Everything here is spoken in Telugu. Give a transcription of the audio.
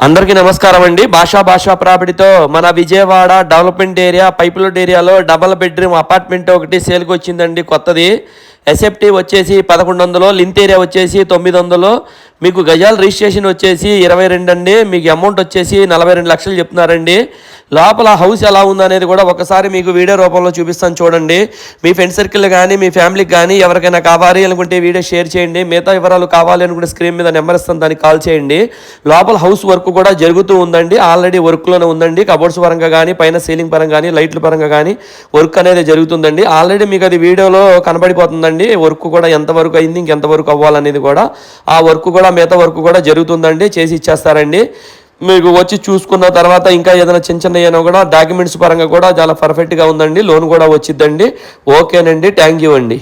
అందరికీ నమస్కారం అండి. భాషా ప్రాపర్టీతో మన విజయవాడ డెవలప్మెంట్ ఏరియా పైపులోడ్ ఏరియాలో డబల్ బెడ్రూమ్ అపార్ట్మెంట్ ఒకటి సేల్కి వచ్చిందండి. కొత్తది ఎస్ఎఫ్టీ వచ్చేసి 1100, లింత్ ఏరియా వచ్చేసి 900, మీకు గజాల రిజిస్ట్రేషన్ వచ్చేసి 22 అండి. మీకు అమౌంట్ వచ్చేసి 42 లక్షలు చెప్తున్నారండి. లోపల హౌస్ ఎలా ఉందనేది కూడా ఒకసారి మీకు వీడియో రూపంలో చూపిస్తాను చూడండి. మీ ఫ్రెండ్ సర్కిల్ కానీ మీ ఫ్యామిలీకి కానీ ఎవరికైనా కావాలి అనుకుంటే వీడియో షేర్ చేయండి. మిగతా వివరాలు కావాలి అనుకుంటే స్క్రీన్ మీద నెంబర్ ఇస్తాను, దానికి కాల్ చేయండి. లోపల హౌస్ వర్క్ కూడా జరుగుతూ ఉందండి. ఆల్రెడీ వర్క్లోనే ఉందండి. కబోర్డ్స్ పరంగా కానీ పైన సీలింగ్ పరంగా కానీ లైట్ల పరంగా కానీ వర్క్ అనేది జరుగుతుందండి. ఆల్రెడీ మీకు అది వీడియోలో కనబడిపోతుందండి. వర్క్ కూడా ఎంతవరకు అయింది, ఇంకెంతవరకు అవ్వాలనేది కూడా ఆ వర్క్ కూడా మిగతా వర్క్ కూడా జరుగుతుందండి. చేసి ఇచ్చేస్తారండి. మీకు వచ్చి చూసుకున్న తర్వాత ఇంకా ఏదైనా చిన్న అయినా కూడా డాక్యుమెంట్స్ పరంగా కూడా చాలా పర్ఫెక్ట్గా ఉందండి. లోన్ కూడా వచ్చిద్దండి. ఓకేనండి, థ్యాంక్ యూ అండి.